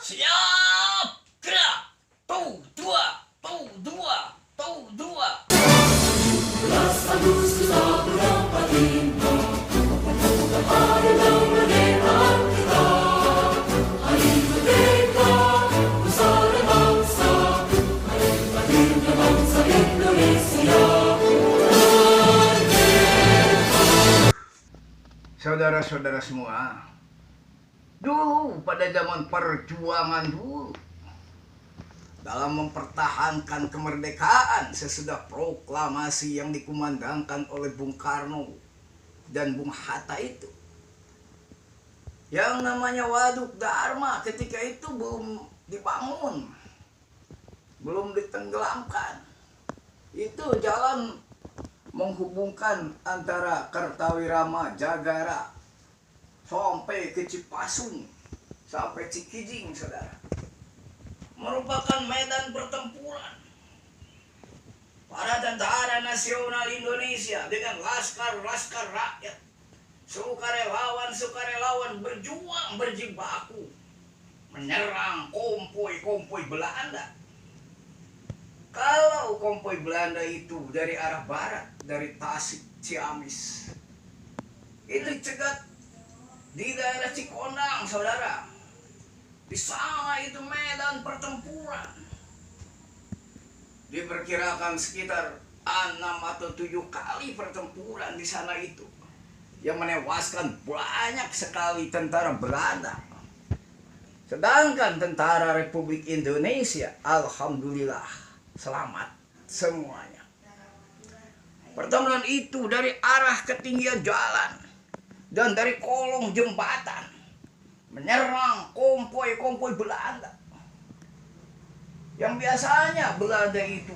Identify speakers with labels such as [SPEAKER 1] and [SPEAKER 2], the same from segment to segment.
[SPEAKER 1] Siap, gerak. Tuh dua, tuh dua, tuh dua.
[SPEAKER 2] Saudara-saudara semua, dulu pada zaman perjuangan dulu, dalam mempertahankan kemerdekaan sesudah proklamasi yang dikumandangkan oleh Bung Karno dan Bung Hatta itu, yang namanya Waduk Dharma ketika itu belum dibangun, belum ditenggelamkan. Itu jalan menghubungkan antara Kertawirama, Jagara sampai ke Cipasung, sampai Cikijing, saudara. Merupakan medan pertempuran para tentara nasional Indonesia dengan laskar-laskar rakyat, sukarelawan berjuang berjibaku menyerang konvoi-konvoi Belanda. Kalau konvoi Belanda itu dari arah barat, dari Tasik, Ciamis, itu cegat di daerah Cikondang, saudara. Di sana itu medan pertempuran. Diperkirakan sekitar 6 atau 7 kali pertempuran di sana itu, yang menewaskan banyak sekali tentara Belanda. Sedangkan tentara Republik Indonesia, alhamdulillah, selamat semuanya. Pertempuran itu dari arah ketinggian jalan dan dari kolong jembatan menyerang konvoi-konvoi Belanda. Yang biasanya Belanda itu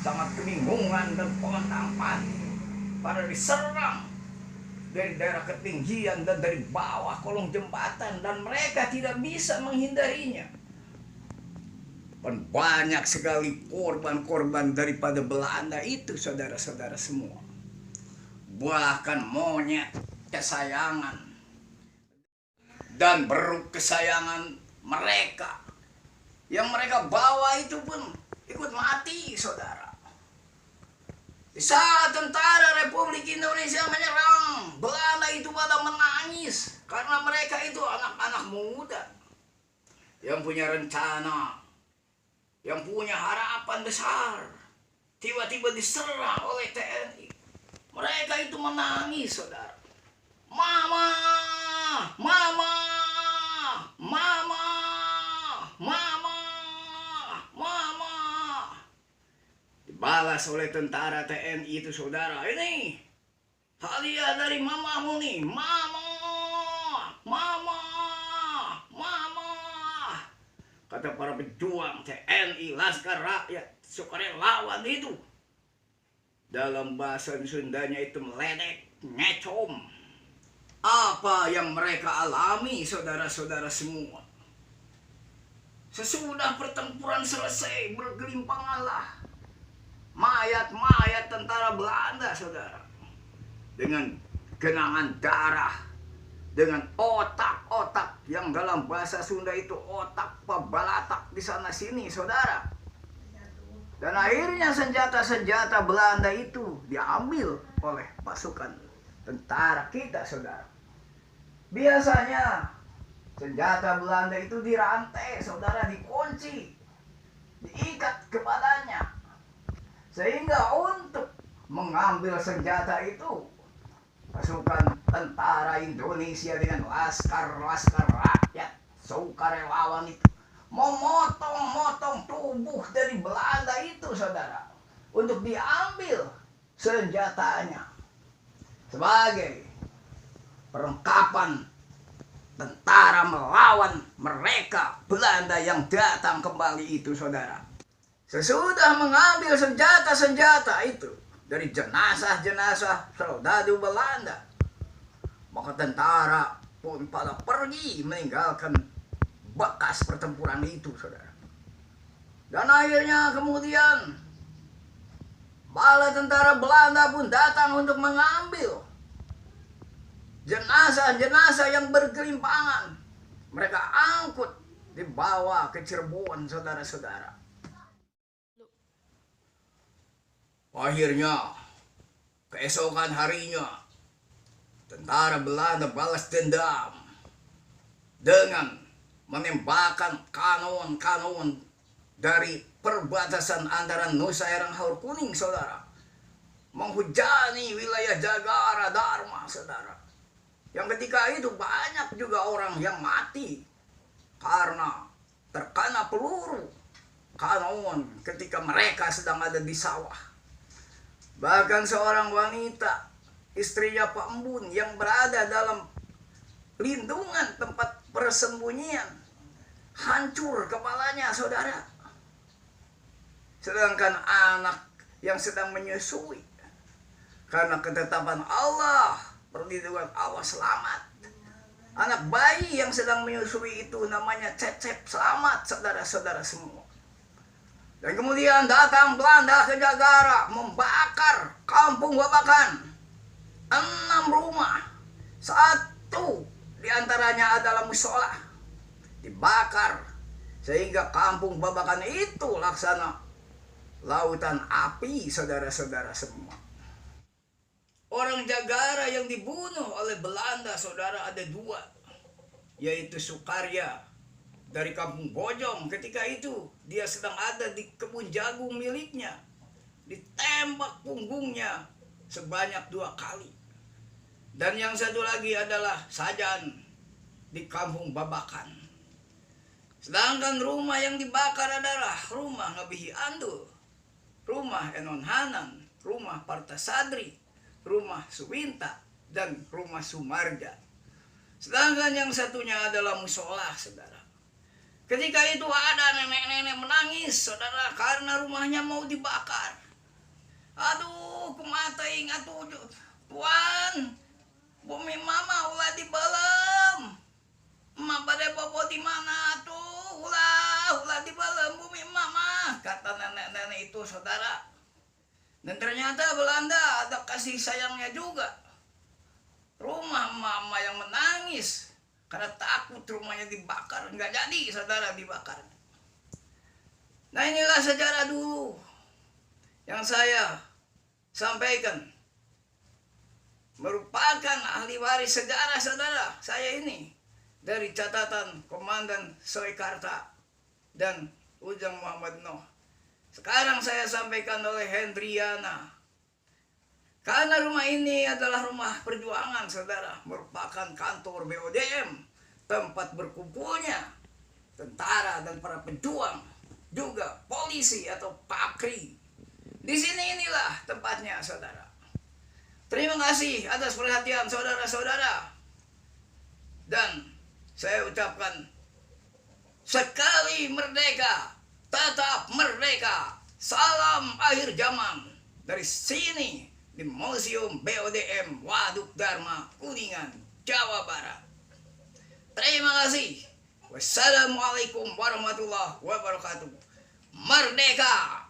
[SPEAKER 2] sangat kebingungan dan pontang-panting pada diserang dari daerah ketinggian dan dari bawah kolong jembatan, dan mereka tidak bisa menghindarinya. Dan banyak sekali korban-korban daripada Belanda itu, saudara-saudara semua. Bahkan monyet kesayangan dan beruk kesayangan mereka yang mereka bawa itu pun ikut mati, saudara. Di saat tentara Republik Indonesia menyerang, Belanda itu pada menangis karena mereka itu anak-anak muda yang punya rencana, yang punya harapan besar, tiba-tiba diserang oleh TNI. Mereka itu menangis, saudara. Mama, mama, mama, mama, mama. Dibalas oleh tentara TNI itu, saudara. Ini hadiah dari mamamu nih. Mama, mama, mama. Kata para pejuang TNI, Laskar Rakyat, sukarelawan itu. Dalam bahasa Sundanya itu meledek, ngecom. Apa yang mereka alami, saudara-saudara semua. Sesudah pertempuran selesai, bergelimpanganlah mayat-mayat tentara Belanda, saudara. Dengan genangan darah, dengan otak-otak yang dalam bahasa Sunda itu otak pabalatak di sana sini, saudara. Dan akhirnya senjata-senjata Belanda itu diambil oleh pasukan tentara kita, saudara. Biasanya senjata Belanda itu dirantai, saudara, dikunci, diikat kepadanya. Sehingga untuk mengambil senjata itu, pasukan tentara Indonesia dengan laskar-laskar rakyat, sukarelawan itu memotong-motong tubuh dari Belanda itu, saudara, untuk diambil senjatanya sebagai perlengkapan tentara melawan mereka Belanda yang datang kembali itu, saudara. Sesudah mengambil senjata-senjata itu dari jenazah-jenazah soldado Belanda, maka tentara pun pada pergi meninggalkan bekas pertempuran itu, saudara. Dan akhirnya kemudian bala tentara Belanda pun datang untuk mengambil jenazah-jenazah yang bergelimpangan. Mereka angkut dibawa ke Cirebon, saudara-saudara. Akhirnya, keesokan harinya, tentara Belanda balas dendam dengan menembakkan kanon-kanon dari perbatasan antara Nusa Erang Haur Kuning, saudara, menghujani wilayah Jagara Dharma, saudara. Yang ketika itu banyak juga orang yang mati karena terkena peluru kanon ketika mereka sedang ada di sawah. Bahkan seorang wanita, istrinya Pak Embun, yang berada dalam lindungan tempat persembunyian, hancur kepalanya, saudara. Sedangkan anak yang sedang menyusui, karena ketetapan Allah, perlindungan Allah, selamat. Anak bayi yang sedang menyusui itu namanya Cecep, selamat, saudara-saudara semua. Dan kemudian datang Belanda ke Jagara, membakar kampung Babakan. 6 rumah, 1 diantaranya adalah musola, dibakar. Sehingga kampung Babakan itu laksana lautan api, saudara-saudara semua. Orang Jagara yang dibunuh oleh Belanda, saudara, ada 2, yaitu Sukarya dari kampung Bojong. Ketika itu dia sedang ada di kebun jagung miliknya, ditembak punggungnya sebanyak 2 kali. Dan yang satu lagi adalah Sajan di kampung Babakan. Sedangkan rumah yang dibakar adalah rumah Ngabihi Andul, rumah Enon Hanan, rumah Partasadri, rumah Suwinta, dan rumah Sumarja. Sedangkan yang satunya adalah musola, saudara. Ketika itu ada nenek-nenek menangis, saudara, karena rumahnya mau dibakar. Aduh, kumating, atuh, Tuan, bumi mama ulah dibalem. Emak pada bobo di mana tuh? Ulah dibalem bumi mama, kata nenek-nenek itu, saudara. Dan ternyata Belanda ada kasih sayangnya juga. Rumah mama yang menangis karena takut rumahnya dibakar, nggak jadi, saudara, dibakar. Nah, inilah sejarah dulu yang saya sampaikan, merupakan ahli waris sejarah, saudara. Saya ini dari catatan Komandan Soekarta dan Ujang Muhammad Noh. Sekarang saya sampaikan oleh Hendriana. Karena rumah ini adalah rumah perjuangan, saudara, merupakan kantor BODM, tempat berkumpulnya tentara dan para pejuang, juga polisi atau PAKRI. Di sini inilah tempatnya, saudara. Terima kasih atas perhatian, saudara-saudara. Dan saya ucapkan, sekali merdeka, tetap merdeka. Salam akhir zaman dari sini di Museum BODM Waduk Dharma, Kuningan, Jawa Barat. Terima kasih. Wassalamualaikum warahmatullahi wabarakatuh. Merdeka!